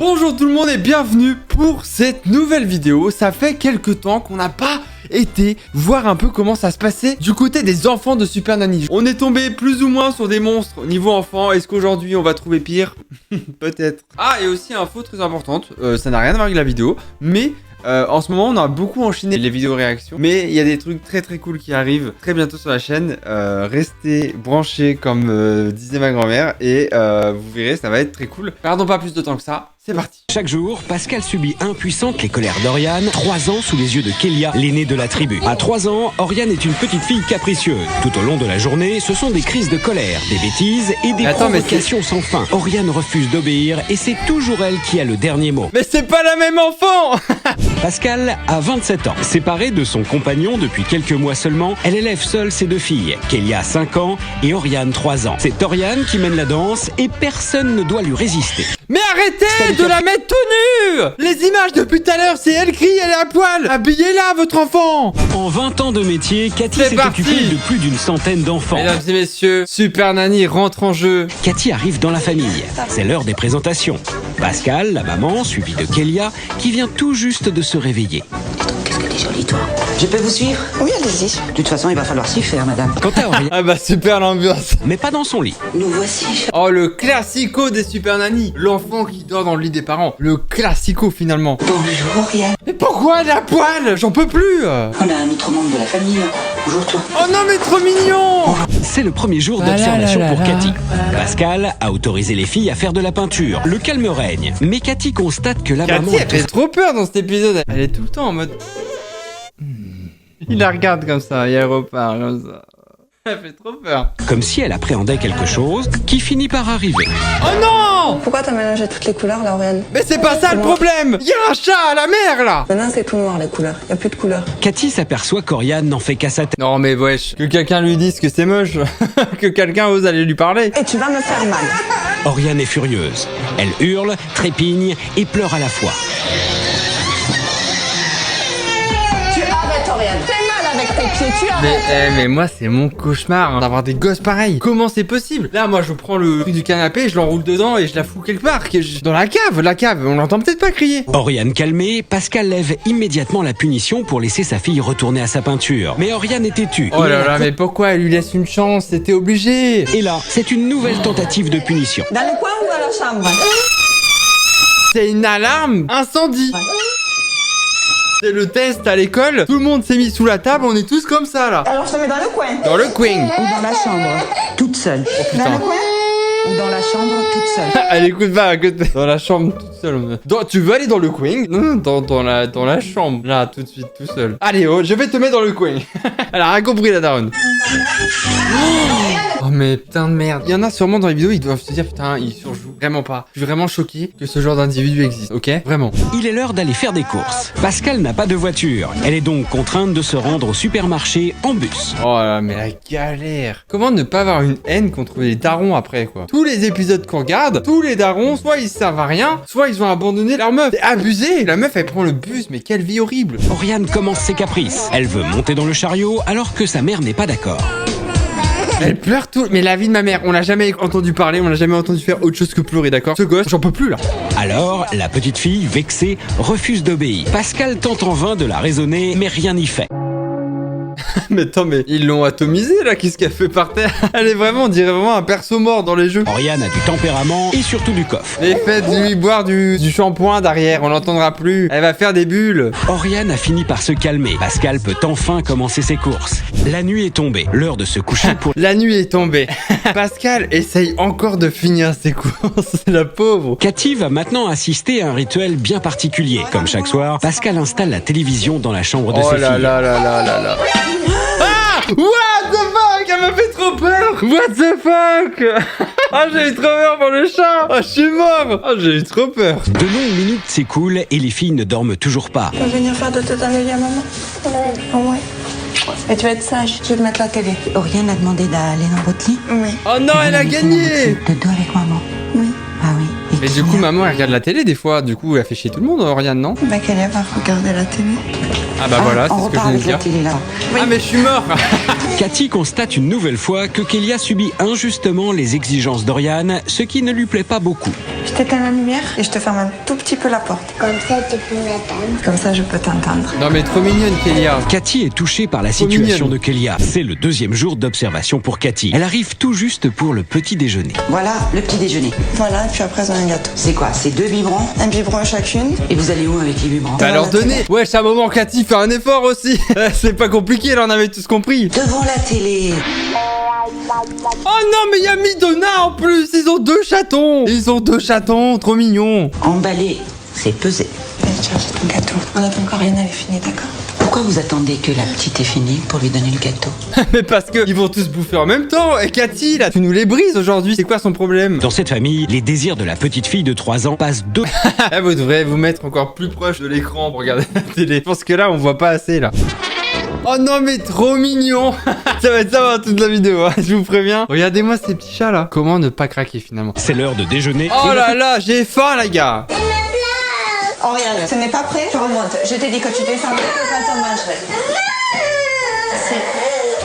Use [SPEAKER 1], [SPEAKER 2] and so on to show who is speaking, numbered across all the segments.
[SPEAKER 1] Bonjour tout le monde et bienvenue pour cette nouvelle vidéo. Ça fait quelques temps qu'on n'a pas été voir un peu comment ça se passait du côté des enfants de Super Nanny. On est tombé plus ou moins sur des monstres niveau enfant. Est-ce qu'aujourd'hui on va trouver pire? Peut-être. Ah, et aussi info très importante, ça n'a rien à voir avec la vidéo, mais en ce moment on a beaucoup enchaîné les vidéos réactions, mais il y a des trucs très cool qui arrivent très bientôt sur la chaîne. Restez branchés comme disait ma grand-mère et vous verrez, ça va être très cool. Perdons pas plus de temps que ça, c'est parti.
[SPEAKER 2] Chaque jour, Pascal subit impuissante les colères d'Oriane, 3 ans sous les yeux de Kélia, l'aînée de la tribu. À 3 ans, Oriane est une petite fille capricieuse. Tout au long de la journée, ce sont des crises de colère, des bêtises et des provocations sans fin. Oriane refuse d'obéir et c'est toujours elle qui a le dernier mot.
[SPEAKER 1] Mais c'est pas la même enfant.
[SPEAKER 2] Pascal a 27 ans. Séparée de son compagnon depuis quelques mois seulement, elle élève seule ses 2 filles. Kélia 5 ans et Oriane 3 ans. C'est Oriane qui mène la danse et personne ne doit lui résister.
[SPEAKER 1] Mais arrêtez de la mettre tout nue. Les images depuis tout à l'heure, c'est elle crie, elle est à poil. Habillez-la, votre enfant.
[SPEAKER 2] En 20 ans de métier, Cathy s'est occupée de plus d'une centaine d'enfants.
[SPEAKER 1] Mesdames et messieurs, Super Nanny rentre en jeu.
[SPEAKER 2] Cathy arrive dans la famille. C'est l'heure des présentations. Pascal, la maman, suivie de Kélia, qui vient tout juste de se réveiller.
[SPEAKER 3] Qu'est-ce que t'es jolie, toi. Je peux vous suivre? Oui, allez-y. De toute façon, il va falloir s'y faire, madame.
[SPEAKER 2] Quant à Oriane,
[SPEAKER 1] Ah bah super l'ambiance.
[SPEAKER 2] mais pas dans son lit.
[SPEAKER 3] Nous voici.
[SPEAKER 1] Oh, le classico des Super Nanny. L'enfant qui dort dans le lit des parents. Le classico finalement.
[SPEAKER 3] Bonjour, Oriane.
[SPEAKER 1] Mais pourquoi elle est à poil? J'en peux plus.
[SPEAKER 3] On a un autre membre de la famille. Bonjour, toi.
[SPEAKER 1] Oh non mais trop mignon.
[SPEAKER 2] C'est le premier jour d'observation pour Cathy. Pascal a autorisé les filles à faire de la peinture. Le calme règne. Mais Cathy constate que la maman
[SPEAKER 1] Cathy, elle fait trop peur dans cet épisode. Elle est tout le temps en mode... Il la regarde comme ça et elle repart comme ça. Elle fait trop peur.
[SPEAKER 2] comme si elle appréhendait quelque chose, qui finit par arriver.
[SPEAKER 1] Oh non!
[SPEAKER 4] Pourquoi t'as mélangé toutes les couleurs là, Oriane?
[SPEAKER 1] Mais c'est pas ça le problème! Il y a un chat à la mer là!
[SPEAKER 4] Maintenant c'est tout noir les couleurs, y a plus de couleurs.
[SPEAKER 2] Cathy s'aperçoit qu'Oriane n'en fait qu'à sa tête.
[SPEAKER 1] Non mais wesh, que quelqu'un lui dise que c'est moche, que quelqu'un ose aller lui parler.
[SPEAKER 4] Et tu vas me faire mal.
[SPEAKER 2] Oriane est furieuse. Elle hurle, trépigne et pleure à la fois.
[SPEAKER 4] Tu arrêtes, Oriane. Fais mal avec tes pieds, tu arrêtes.
[SPEAKER 1] Mais moi c'est mon cauchemar hein, d'avoir des gosses pareils. Comment c'est possible? Là moi je prends le truc du canapé, je l'enroule dedans et je la fous quelque part. Dans la cave, on l'entend peut-être pas crier.
[SPEAKER 2] Oriane calmée, Pascal lève immédiatement la punition pour laisser sa fille retourner à sa peinture. Mais Oriane est têtue.
[SPEAKER 1] Oh là là, mais pourquoi elle lui laisse une chance? C'était obligé.
[SPEAKER 2] Et là, c'est une nouvelle tentative de punition.
[SPEAKER 4] Dans le coin ou à la chambre?
[SPEAKER 1] C'est une alarme incendie. C'est le test à l'école, tout le monde s'est mis sous la table, on est tous comme ça là.
[SPEAKER 4] Alors je te mets dans le coin.
[SPEAKER 1] Dans le coin.
[SPEAKER 4] Ou dans la chambre, toute seule.
[SPEAKER 1] Oh
[SPEAKER 4] Dans
[SPEAKER 1] putain.
[SPEAKER 4] le coin ou dans la chambre, toute seule.
[SPEAKER 1] Elle écoute pas à côté. Dans la chambre toute seule. Tu veux aller dans le coin? Non, dans la chambre. Là, tout de suite, tout seul. Allez, oh, je vais te mettre dans le coin. Elle a rien compris la daronne. Oh mais putain de merde. Il y en a sûrement dans les vidéos, ils doivent se dire putain, il surjoue. Vraiment pas. Je suis vraiment choqué que ce genre d'individu existe, ok? Vraiment.
[SPEAKER 2] Il est l'heure d'aller faire des courses. Pascal n'a pas de voiture. Elle est donc contrainte de se rendre au supermarché en bus.
[SPEAKER 1] Oh là, mais la galère. Comment ne pas avoir une haine contre les darons après, quoi? Tous les épisodes qu'on regarde, tous les darons, soit ils servent à rien, soit ils ont abandonné leur meuf. C'est abusé. La meuf, elle prend le bus, mais quelle vie horrible.
[SPEAKER 2] Oriane commence ses caprices. Elle veut monter dans le chariot alors que sa mère n'est pas d'accord.
[SPEAKER 1] Elle pleure tout. Mais la vie de ma mère, on l'a jamais entendu parler, on l'a jamais entendu faire autre chose que pleurer, d'accord? Ce gosse, j'en peux plus là.
[SPEAKER 2] Alors, la petite fille, vexée, refuse d'obéir. Pascal tente en vain de la raisonner, mais rien n'y fait.
[SPEAKER 1] Mais attends, mais ils l'ont atomisé là, qu'est-ce qu'elle fait par terre? Elle est vraiment, on dirait vraiment un perso mort dans les jeux.
[SPEAKER 2] Oriane a du tempérament et surtout du coffre.
[SPEAKER 1] Mais faites-lui boire du shampoing derrière, on l'entendra plus. Elle va faire des bulles.
[SPEAKER 2] Oriane a fini par se calmer. Pascal peut enfin commencer ses courses. La nuit est tombée, l'heure de se coucher pour...
[SPEAKER 1] La nuit est tombée. Pascal essaye encore de finir ses courses, la pauvre.
[SPEAKER 2] Cathy va maintenant assister à un rituel bien particulier. Comme chaque soir, Pascal installe la télévision dans la chambre de
[SPEAKER 1] Oh
[SPEAKER 2] ses
[SPEAKER 1] là
[SPEAKER 2] filles.
[SPEAKER 1] là là là là là. Ah! What the fuck? Elle m'a fait trop peur. What the fuck? Ah, j'ai eu trop peur pour le chat. Ah, je suis mort. Ah, j'ai eu trop peur.
[SPEAKER 2] De longues minutes s'écoulent et les filles ne dorment toujours pas.
[SPEAKER 4] Tu vas venir faire de tête à maman? Ouais. Et tu vas être sage, je vais te mettre la télé.
[SPEAKER 3] Oriane a demandé d'aller dans votre lit.
[SPEAKER 4] Oui.
[SPEAKER 1] Oh non, elle a gagné.
[SPEAKER 3] De dos avec maman.
[SPEAKER 4] Oui.
[SPEAKER 3] Ah oui. Et
[SPEAKER 1] Mais du coup, maman, elle regarde la télé des fois. Du coup, elle fait chier tout le monde, Oriane, non?
[SPEAKER 4] Bah qu'elle va regarder la télé.
[SPEAKER 1] Ah bah voilà, c'est
[SPEAKER 3] on
[SPEAKER 1] ce que je
[SPEAKER 3] repart
[SPEAKER 1] voulais
[SPEAKER 3] avec la
[SPEAKER 1] dire.
[SPEAKER 3] télé là.
[SPEAKER 1] Ah mais je suis mort.
[SPEAKER 2] Cathy constate une nouvelle fois que Kélia subit injustement les exigences d'Oriane, ce qui ne lui plaît pas beaucoup.
[SPEAKER 4] Je t'éteins la lumière et je te ferme un tout petit peu la porte.
[SPEAKER 5] Comme ça, tu peux m'attendre.
[SPEAKER 4] Comme ça, je peux t'entendre.
[SPEAKER 1] Non mais trop mignonne Kélia.
[SPEAKER 2] Cathy est touchée par la
[SPEAKER 1] Trop
[SPEAKER 2] situation
[SPEAKER 1] mignonne.
[SPEAKER 2] de Kélia. C'est le deuxième jour d'observation pour Cathy. Elle arrive tout juste pour le petit déjeuner.
[SPEAKER 3] Voilà le petit déjeuner.
[SPEAKER 4] Voilà, et puis après, on a un gâteau.
[SPEAKER 3] C'est quoi? C'est 2 biberons?
[SPEAKER 4] Un biberon chacune.
[SPEAKER 3] Et vous allez où avec les biberons?
[SPEAKER 1] Bah leur donner. Wesh, à un moment Cathy fait un effort aussi. C'est pas compliqué, là on avait tous compris.
[SPEAKER 3] Devant la télé.
[SPEAKER 1] Oh non mais il y a Midona en plus. Ils ont 2 chatons. Ils ont 2 chatons, trop mignons.
[SPEAKER 3] Emballer, c'est peser.
[SPEAKER 4] Allez, cherche ton gâteau. On attend qu'Ariane, elle est finie, d'accord?
[SPEAKER 3] Pourquoi vous attendez que la petite ait fini pour lui donner le gâteau?
[SPEAKER 1] Mais parce que ils vont tous bouffer en même temps. Et Cathy là, tu nous les brises aujourd'hui. C'est quoi son problème?
[SPEAKER 2] Dans cette famille, les désirs de la petite fille de 3 ans passent de...
[SPEAKER 1] Ah, vous devrez vous mettre encore plus proche de l'écran pour regarder la télé. Je pense que là on voit pas assez là. Oh non mais trop mignon. Ça va être ça toute la vidéo, hein, je vous préviens. Regardez-moi ces petits chats là. Comment ne pas craquer finalement?
[SPEAKER 2] C'est l'heure de déjeuner.
[SPEAKER 1] Oh là là, j'ai faim les gars.
[SPEAKER 4] Oriane, ce n'est pas prêt? Tu remontes. Je t'ai dit que tu descendrais, que quand on mangerait.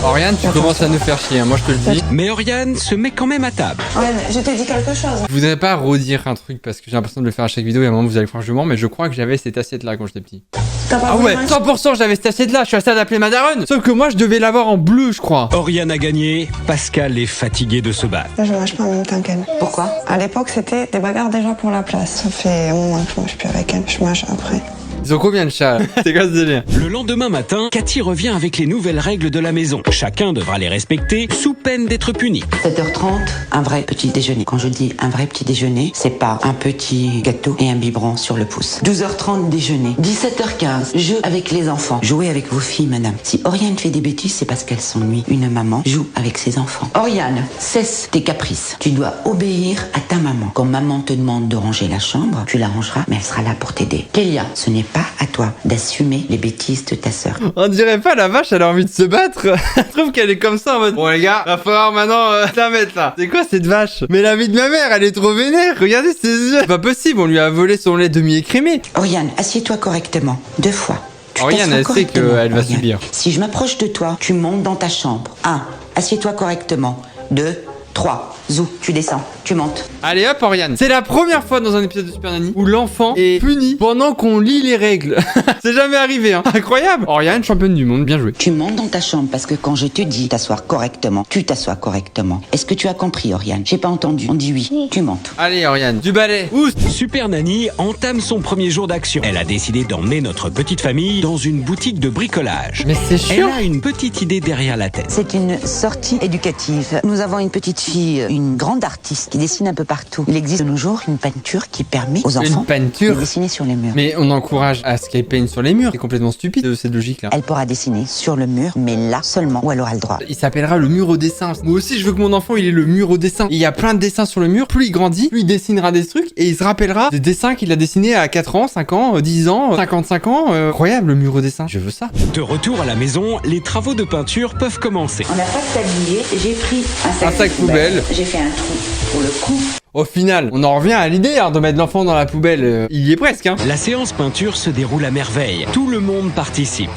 [SPEAKER 1] Oriane, tu commences à nous faire chier, hein, moi je te le dis.
[SPEAKER 2] Mais Oriane se met quand même à table.
[SPEAKER 4] Oriane, je t'ai dit quelque chose.
[SPEAKER 1] Je voudrais pas redire un truc parce que j'ai l'impression de le faire à chaque vidéo et à un moment vous allez croire que je mens, mais je crois que j'avais cette assiette là quand j'étais petit.
[SPEAKER 4] T'as pas
[SPEAKER 1] Ah
[SPEAKER 4] voulu
[SPEAKER 1] ouais,
[SPEAKER 4] manger?
[SPEAKER 1] 100% j'avais cette assiette là, je suis à ça d'appeler ma daronne. Sauf que moi je devais l'avoir en bleu je crois.
[SPEAKER 2] Oriane a gagné, Pascal est fatigué de se battre.
[SPEAKER 4] Là, je mange pas en même temps qu'elle.
[SPEAKER 3] Pourquoi?
[SPEAKER 4] À l'époque, c'était des bagarres déjà pour la place. Ça fait un moment que je mange plus avec elle. Je mange après.
[SPEAKER 1] Ils ont combien de chats? C'est quoi ce délire?
[SPEAKER 2] Le lendemain matin, Cathy revient avec les nouvelles règles de la maison. Chacun devra les respecter sous peine d'être puni.
[SPEAKER 3] 7h30, un vrai petit déjeuner. Quand je dis un vrai petit déjeuner, c'est pas un petit gâteau et un biberon sur le pouce. 12h30, déjeuner. 17h15, jeu avec les enfants. Jouez avec vos filles, madame. Si Oriane fait des bêtises, c'est parce qu'elle s'ennuie. Une maman joue avec ses enfants. Oriane, cesse tes caprices. Tu dois obéir à ta maman. Quand maman te demande de ranger la chambre, tu la rangeras, mais elle sera là pour t'aider. Kélia, ce n'est pas à toi d'assumer les bêtises de ta sœur.
[SPEAKER 1] On dirait pas la vache, elle a envie de se battre. Je trouve qu'elle est comme ça en mode. Bon les gars, va falloir maintenant la mettre là. C'est quoi cette vache? Mais la vie de ma mère, elle est trop vénère. Regardez ses yeux. C'est pas possible, on lui a volé son lait demi-écrémé.
[SPEAKER 3] Oriane, assieds-toi correctement. 2 fois. Tu
[SPEAKER 1] Oriane,
[SPEAKER 3] t'assois
[SPEAKER 1] elle sait
[SPEAKER 3] correctement,
[SPEAKER 1] qu'elle va
[SPEAKER 3] Oriane.
[SPEAKER 1] subir.
[SPEAKER 3] Si je m'approche de toi, tu montes dans ta chambre. 1. Assieds-toi correctement. 2. 3. Zou, tu descends. Tu montes.
[SPEAKER 1] Allez hop Oriane. C'est la première fois dans un épisode de Super Nanny où l'enfant est puni pendant qu'on lit les règles. C'est jamais arrivé hein. Incroyable. Oriane, championne du monde, bien joué.
[SPEAKER 3] Tu montes dans ta chambre parce que quand je te dis t'asseoir correctement, tu t'assois correctement. Est-ce que tu as compris, Oriane? J'ai pas entendu. On dit oui. Tu montes.
[SPEAKER 1] Allez Oriane, du balai. Oust.
[SPEAKER 2] Super Nanny entame son premier jour d'action. Elle a décidé d'emmener notre petite famille dans une boutique de bricolage.
[SPEAKER 1] Mais c'est
[SPEAKER 2] Elle
[SPEAKER 1] chiant.
[SPEAKER 2] a une petite idée derrière la tête.
[SPEAKER 3] C'est une sortie éducative. Nous avons une petite fille, une grande artiste qui dessine un peu partout. Il existe de nos jours une peinture qui permet aux enfants
[SPEAKER 1] Une peinture.
[SPEAKER 3] de dessiner sur les murs.
[SPEAKER 1] Mais on encourage à ce qu'elle peigne sur les murs. C'est complètement stupide cette logique là.
[SPEAKER 3] Elle pourra dessiner sur le mur, mais là seulement où elle aura le droit.
[SPEAKER 1] Il s'appellera le mur au dessin. Moi aussi, je veux que mon enfant il ait le mur au dessin. Et il y a plein de dessins sur le mur. Plus il grandit, plus il dessinera des trucs et il se rappellera des dessins qu'il a dessinés à 4 ans, 5 ans, 10 ans, 55 ans. Incroyable le mur au dessin. Je veux ça.
[SPEAKER 2] De retour à la maison, les travaux de peinture peuvent commencer.
[SPEAKER 3] On n'a pas de tablier, j'ai pris
[SPEAKER 1] Un sac poubelle.
[SPEAKER 3] J'ai fait un trou pour le cou.
[SPEAKER 1] Au final, on en revient à l'idée hein, de mettre l'enfant dans la poubelle. Il y est presque. Hein.
[SPEAKER 2] La séance peinture se déroule à merveille. Tout le monde participe.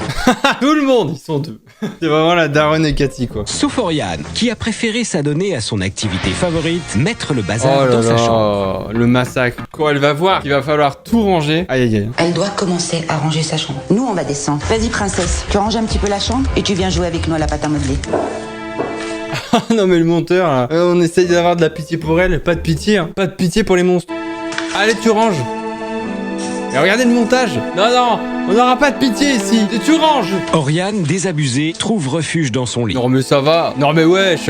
[SPEAKER 1] Tout le monde, ils sont deux. C'est vraiment la daronne et Cathy quoi.
[SPEAKER 2] Sauf Oriane, qui a préféré s'adonner à son activité favorite, mettre le
[SPEAKER 1] Oh
[SPEAKER 2] bazar
[SPEAKER 1] là
[SPEAKER 2] dans sa chambre.
[SPEAKER 1] là, le massacre. Quand elle va voir qu'il va falloir tout ranger. Aïe aïe aïe.
[SPEAKER 3] Elle doit commencer à ranger sa chambre. Nous, on va descendre. Vas-y, princesse, tu ranges un petit peu la chambre et tu viens jouer avec nous à la pâte à modeler.
[SPEAKER 1] Non mais le monteur là, on essaye d'avoir de la pitié pour elle, pas de pitié, hein. Pas de pitié pour les monstres. Allez tu ranges. Et regardez le montage. Non non, on n'aura pas de pitié ici. Et tu ranges.
[SPEAKER 2] Oriane, désabusée, trouve refuge dans son lit.
[SPEAKER 1] Non mais ça va. Non mais wesh,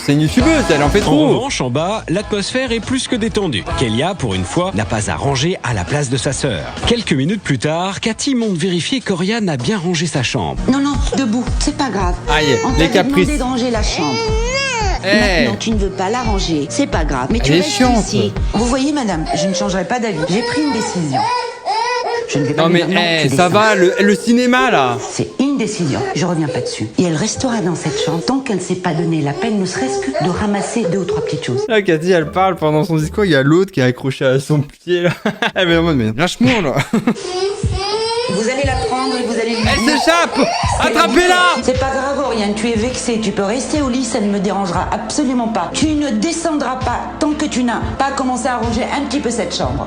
[SPEAKER 1] c'est une youtubeuse, elle en fait
[SPEAKER 2] En
[SPEAKER 1] trop.
[SPEAKER 2] revanche, en bas, l'atmosphère est plus que détendue. Kélia, pour une fois, n'a pas à ranger à la place de sa sœur. Quelques minutes plus tard, Cathy monte vérifier qu'Oriane a bien rangé sa chambre.
[SPEAKER 3] Non, non, debout, c'est pas grave.
[SPEAKER 1] Aïe,
[SPEAKER 3] On
[SPEAKER 1] les
[SPEAKER 3] t'avait
[SPEAKER 1] caprices.
[SPEAKER 3] demandé de ranger la chambre.
[SPEAKER 1] Eh.
[SPEAKER 3] Maintenant, tu ne veux pas la ranger, c'est pas grave. Mais tu
[SPEAKER 1] Elle est
[SPEAKER 3] restes
[SPEAKER 1] chiante.
[SPEAKER 3] ici. Vous voyez, madame, je ne changerai pas d'avis. J'ai pris une décision. Je ne vais pas
[SPEAKER 1] Non
[SPEAKER 3] lui
[SPEAKER 1] mais
[SPEAKER 3] dire non, tu
[SPEAKER 1] ça
[SPEAKER 3] descends.
[SPEAKER 1] va, le cinéma là.
[SPEAKER 3] C'est une décision, je reviens pas dessus. Et elle restera dans cette chambre tant qu'elle ne s'est pas donné la peine, ne serait-ce que de ramasser 2 ou 3 petites choses.
[SPEAKER 1] Là Cathy elle parle pendant son discours, il y a l'autre qui est accroché à son pied là. Elle est en mode mais lâche-moi là.
[SPEAKER 3] Vous allez la prendre et vous allez lui
[SPEAKER 1] Elle
[SPEAKER 3] dire...
[SPEAKER 1] s'échappe. Attrapez-la.
[SPEAKER 3] C'est pas grave, Oriane, tu es vexée. Tu peux rester au lit, ça ne me dérangera absolument pas. Tu ne descendras pas tant que tu n'as pas commencé à ranger un petit peu cette chambre.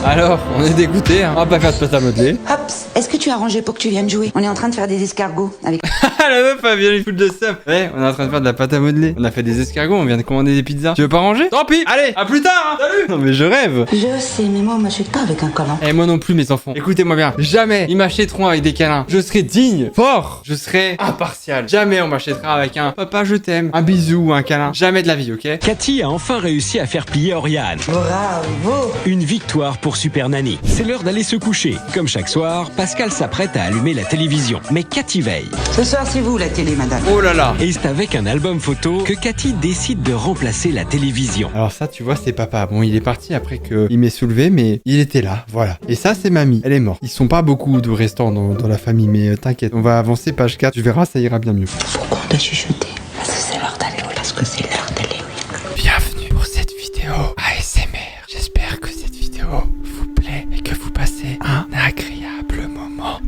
[SPEAKER 1] Alors, on est dégoûté, hein. On va pas faire de pâte à modeler.
[SPEAKER 3] Hops, est-ce que tu as rangé pour que tu viennes jouer? On est en train de faire des escargots avec...
[SPEAKER 1] La meuf, elle vient lui foutre de seum. Ouais, on est en train de faire de la pâte à modeler. On a fait des escargots, on vient de commander des pizzas. Tu veux pas ranger? Tant pis. Allez, à plus tard, hein. Salut. Non mais je rêve.
[SPEAKER 3] Je sais, mais moi, on m'achète pas avec un collant.
[SPEAKER 1] Et moi non plus, mes enfants. Écoutez-moi bien. Jamais ils m'achèteront avec des câlins. Je serai digne, fort. Je serai impartial. Jamais on m'achètera avec un papa, je t'aime, un bisou ou un câlin. Jamais de la vie, ok?
[SPEAKER 2] Cathy a enfin réussi à faire plier Oriane.
[SPEAKER 3] Bravo.
[SPEAKER 2] Une victoire pour Super Nanny. C'est l'heure d'aller se coucher. Comme chaque soir, Pascal s'apprête à allumer la télévision. Mais Cathy veille.
[SPEAKER 3] Ce soir, c'est vous, la télé, madame.
[SPEAKER 1] Oh là là.
[SPEAKER 2] Et c'est avec un album photo que Cathy décide de remplacer la télévision.
[SPEAKER 1] Alors ça, tu vois, c'est papa. Bon, il est parti après qu'il m'ait soulevé, mais il était là, voilà. Et ça, c'est mamie. Elle est morte. Ils sont pas beaucoup de restants dans la famille, mais t'inquiète. On va avancer, page 4. Tu verras, ça ira bien mieux.
[SPEAKER 3] Pourquoi on doit chuchoter? Parce que c'est l'heure d'aller, oui. Parce que c'est l'heure d'aller, oui.
[SPEAKER 1] Bienvenue pour cette vidéo ASMR. J'espère que cette vidéo vous plaît et que vous passez un agréable moment.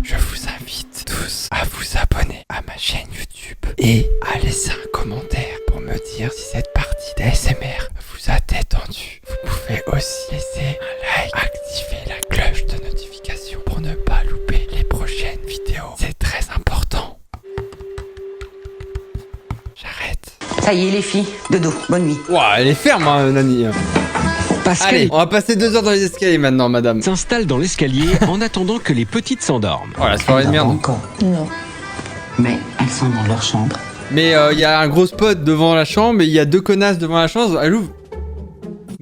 [SPEAKER 1] Je vous invite tous à vous abonner à ma chaîne YouTube et à laisser un commentaire pour me dire si cette partie d'ASMR vous a détendu. Vous pouvez aussi laisser un like, activer la cloche de notification pour ne pas louper les prochaines vidéos. C'est très important. J'arrête.
[SPEAKER 3] Ça y est, les filles. Dodo, bonne nuit.
[SPEAKER 1] Ouah, elle est ferme, hein, Nani.
[SPEAKER 2] Pascal
[SPEAKER 1] Allez, on va passer 2 heures dans les escaliers maintenant, madame.
[SPEAKER 2] s'installe dans l'escalier en attendant que les petites s'endorment.
[SPEAKER 1] Oh, la soirée de merde.
[SPEAKER 3] Encore.
[SPEAKER 4] Non.
[SPEAKER 3] Mais elles sont dans leur chambre.
[SPEAKER 1] Mais il y a un gros spot devant la chambre et il y a 2 connasses devant la chambre. Elle ouvre.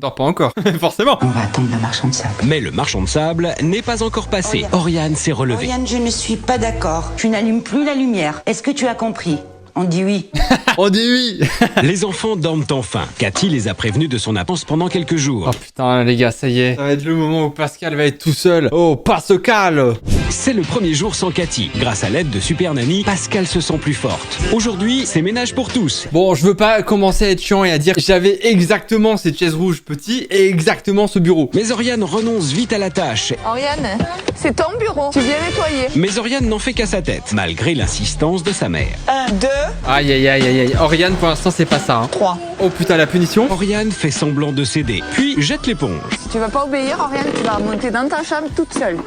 [SPEAKER 1] Non, pas encore. Forcément.
[SPEAKER 3] On va attendre le marchand de sable.
[SPEAKER 2] Mais le marchand de sable n'est pas encore passé. Oriane s'est relevée.
[SPEAKER 3] Oriane, je ne suis pas d'accord. Tu n'allumes plus la lumière. Est-ce que tu as compris? On dit oui.
[SPEAKER 1] On dit oui.
[SPEAKER 2] Les enfants dorment enfin. Cathy les a prévenus de son absence pendant quelques jours.
[SPEAKER 1] Oh putain, les gars, ça y est. Ça va être le moment où Pascal va être tout seul. Oh, Pascal.
[SPEAKER 2] C'est le premier jour sans Cathy. Grâce à l'aide de Super Nanny, Pascal se sent plus forte. Aujourd'hui, c'est ménage pour tous.
[SPEAKER 1] Bon, je veux pas commencer à être chiant et à dire que j'avais exactement cette chaise rouge petit et exactement ce bureau.
[SPEAKER 2] Mais Oriane renonce vite à la tâche.
[SPEAKER 4] Oriane, c'est ton bureau. Tu viens nettoyer.
[SPEAKER 2] Mais Oriane n'en fait qu'à sa tête, malgré l'insistance de sa mère.
[SPEAKER 4] 1, 2,
[SPEAKER 1] Aïe, aïe, aïe, aïe, aïe. Oriane, pour l'instant, c'est pas ça. Hein.
[SPEAKER 4] 3.
[SPEAKER 1] Oh putain, la punition.
[SPEAKER 2] Oriane fait semblant de céder, puis jette l'éponge.
[SPEAKER 4] Tu vas pas obéir, Oriane, tu vas monter dans ta chambre toute seule.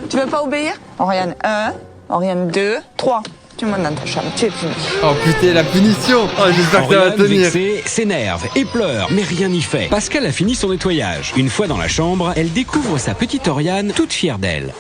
[SPEAKER 4] Tu veux pas obéir? Oriane 1, Oriane 2, 3. Tu montes dans ta chambre, tu es punie.
[SPEAKER 1] Oh putain, la punition. Oh, j'espère que ça va
[SPEAKER 2] Oriane,
[SPEAKER 1] tenir.
[SPEAKER 2] vexée, s'énerve et pleure, mais rien n'y fait. Pascal a fini son nettoyage. Une fois dans la chambre, elle découvre sa petite Oriane, toute fière d'elle.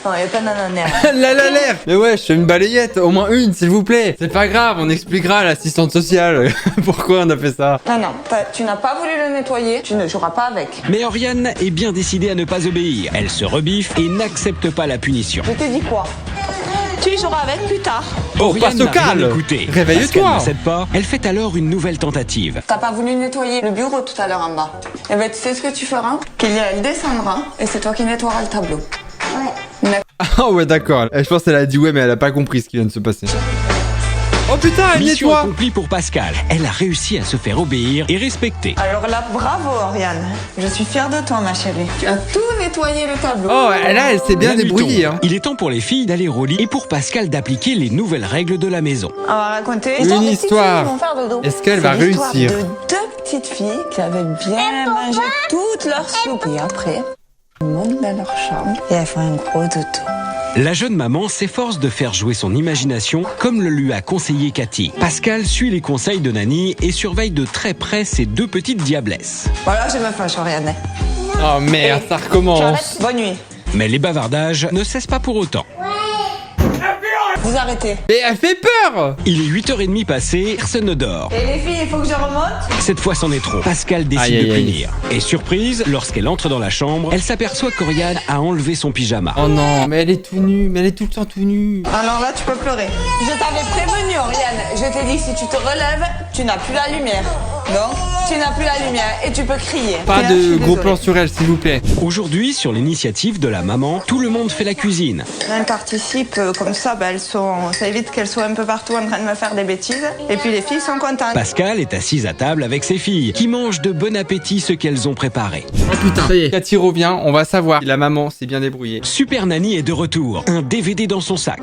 [SPEAKER 4] Non, y a pas d'ananas.
[SPEAKER 1] l'air. Mais ouais, je fais une balayette, au moins une, s'il vous plaît. C'est pas grave, on expliquera à l'assistante sociale pourquoi on a fait ça.
[SPEAKER 4] Non, tu n'as pas voulu le nettoyer, tu ne joueras pas avec.
[SPEAKER 2] Mais Oriane est bien décidée à ne pas obéir. Elle se rebiffe et n'accepte pas la punition.
[SPEAKER 4] Je t'ai dit quoi? Tu joueras avec plus tard.
[SPEAKER 1] Oh,
[SPEAKER 2] Oriane n'a
[SPEAKER 1] Pascal,
[SPEAKER 2] rien écouté.
[SPEAKER 1] réveille-toi.
[SPEAKER 2] Pascal ne cède pas. Elle fait alors une nouvelle tentative.
[SPEAKER 4] T'as pas voulu nettoyer le bureau tout à l'heure en bas. Eh ben, tu sais ce que tu feras? Kélia, elle descendra et c'est toi qui nettoieras le tableau.
[SPEAKER 1] Ah ouais, d'accord. Je pense qu'elle a dit ouais, mais elle a pas compris ce qui vient de se passer. Oh putain, elle
[SPEAKER 2] Mission
[SPEAKER 1] nettoie.
[SPEAKER 2] accomplie pour Pascal. Elle a réussi à se faire obéir et respecter.
[SPEAKER 4] Alors là, bravo, Oriane. Je suis fière de toi, ma chérie. Tu as tout nettoyé le tableau.
[SPEAKER 1] Oh, là, elle s'est bien
[SPEAKER 2] La nuit
[SPEAKER 1] débrouillée.
[SPEAKER 2] tombe.
[SPEAKER 1] Hein.
[SPEAKER 2] Il est temps pour les filles d'aller au lit et pour Pascal d'appliquer les nouvelles règles de la maison.
[SPEAKER 4] On va raconter
[SPEAKER 1] Une
[SPEAKER 4] des petites
[SPEAKER 1] histoire.
[SPEAKER 4] filles qui vont faire dodo.
[SPEAKER 1] Est-ce qu'elle
[SPEAKER 4] C'est
[SPEAKER 1] va
[SPEAKER 4] l'histoire
[SPEAKER 1] réussir?
[SPEAKER 4] de 2 petites filles qui avaient bien mangé toute leur soupe. Et après, elles montent dans leur chambre et elles font un gros dodo.
[SPEAKER 2] La jeune maman s'efforce de faire jouer son imagination comme le lui a conseillé Cathy. Pascal suit les conseils de Nanny et surveille de très près ses 2 petites diablesses.
[SPEAKER 4] Voilà, je me fâche, Oriane.
[SPEAKER 1] Oh merde, ça recommence.
[SPEAKER 4] Bonne nuit.
[SPEAKER 2] Mais les bavardages ne cessent pas pour autant.
[SPEAKER 4] Vous arrêtez.
[SPEAKER 1] Mais elle fait peur.
[SPEAKER 2] Il est 8h30 passé, personne ne dort.
[SPEAKER 4] Et les filles, il faut que je remonte?
[SPEAKER 2] Cette fois, c'en est trop. Pascal décide
[SPEAKER 1] Aïe, aïe,
[SPEAKER 2] de
[SPEAKER 1] aïe.
[SPEAKER 2] punir. Et surprise, lorsqu'elle entre dans la chambre, elle s'aperçoit qu'Oriane a enlevé son pyjama.
[SPEAKER 1] Oh non, mais elle est tout nue, mais elle est tout le temps tout nue.
[SPEAKER 4] Alors là, tu peux pleurer. Je t'avais prévenu, Oriane. Je t'ai dit, si tu te relèves, tu n'as plus la lumière. Donc, tu n'as plus la lumière et tu peux crier.
[SPEAKER 1] Pas
[SPEAKER 4] Et là, je
[SPEAKER 1] de
[SPEAKER 4] suis
[SPEAKER 1] gros
[SPEAKER 4] désolée.
[SPEAKER 1] plans sur elle, s'il vous plaît.
[SPEAKER 2] Aujourd'hui, sur l'initiative de la maman, tout le monde fait la cuisine.
[SPEAKER 4] Elles participent comme ça, ça évite qu'elles soient un peu partout en train de me faire des bêtises. Et puis les filles sont contentes.
[SPEAKER 2] Pascal est assise à table avec ses filles, qui mangent de bon appétit ce qu'elles ont préparé.
[SPEAKER 1] Oh putain, ça y est. Cathy revient, on va savoir si la maman s'est bien débrouillée.
[SPEAKER 2] Super Nanny est de retour, un DVD dans son sac.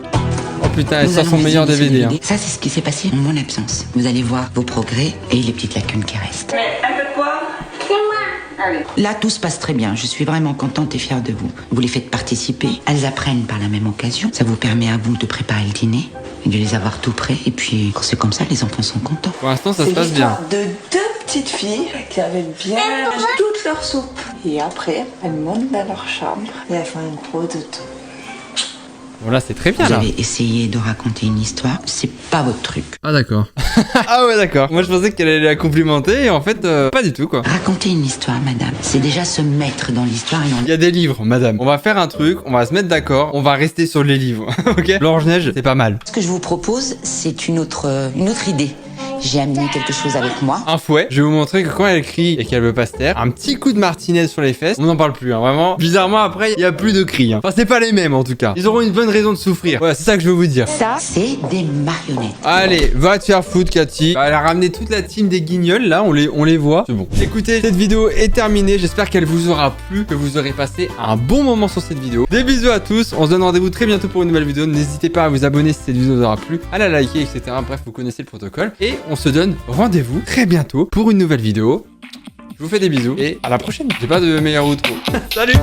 [SPEAKER 1] Oh putain, elle
[SPEAKER 3] Nous
[SPEAKER 1] sort son
[SPEAKER 3] allons
[SPEAKER 1] meilleur
[SPEAKER 3] visionner ce
[SPEAKER 1] DVD. Hein.
[SPEAKER 3] Ça, c'est ce qui s'est passé en mon absence. Vous allez voir vos progrès et les petites lacunes qui restent.
[SPEAKER 4] Un peu de quoi?
[SPEAKER 5] C'est moi.
[SPEAKER 4] Allez.
[SPEAKER 3] Là, tout se passe très bien. Je suis vraiment contente et fière de vous. Vous les faites participer. Elles apprennent par la même occasion. Ça vous permet à vous de préparer le dîner et de les avoir tout prêts. Et puis, quand c'est comme ça, les enfants sont contents.
[SPEAKER 1] Pour l'instant, ça se
[SPEAKER 4] C'est
[SPEAKER 1] passe bien.
[SPEAKER 4] l'histoire de deux petites filles qui avaient bien mangé toute leur soupe. Et après, elles montent dans leur chambre et elles font un gros dodo.
[SPEAKER 1] Bon, là, c'est très bien,
[SPEAKER 3] Vous
[SPEAKER 1] là.
[SPEAKER 3] avez essayé de raconter une histoire. C'est pas votre truc.
[SPEAKER 1] Ah, d'accord. Ah, ouais, d'accord. Moi, je pensais qu'elle allait la complimenter et en fait, pas du tout, quoi.
[SPEAKER 3] Raconter une histoire, madame, c'est déjà se mettre dans l'histoire et
[SPEAKER 1] Il y a des livres, madame. On va faire un truc, on va se mettre d'accord, on va rester sur les livres, ok? Blanche-Neige, c'est pas mal.
[SPEAKER 3] Ce que je vous propose, c'est une autre idée. J'ai amené quelque chose avec moi.
[SPEAKER 1] Un fouet. Je vais vous montrer que quand elle crie et qu'elle veut pas se taire, un petit coup de martinette sur les fesses, on n'en parle plus, hein, vraiment. Bizarrement, après, il y a plus de cris. Hein. Enfin, c'est pas les mêmes, en tout cas. Ils auront une bonne raison de souffrir. Voilà, c'est ça que je veux vous dire.
[SPEAKER 3] Ça, c'est des marionnettes.
[SPEAKER 1] Allez, va te faire foutre, Cathy. Elle a ramené toute la team des guignols, là, on les voit. C'est bon. Écoutez, cette vidéo est terminée. J'espère qu'elle vous aura plu, que vous aurez passé un bon moment sur cette vidéo. Des bisous à tous. On se donne rendez-vous très bientôt pour une nouvelle vidéo. N'hésitez pas à vous abonner si cette vidéo vous aura plu, à la liker, etc. Bref, vous connaissez le protocole. Et on se donne rendez-vous très bientôt pour une nouvelle vidéo. Je vous fais des bisous et à la prochaine. J'ai pas de meilleur outro. Salut!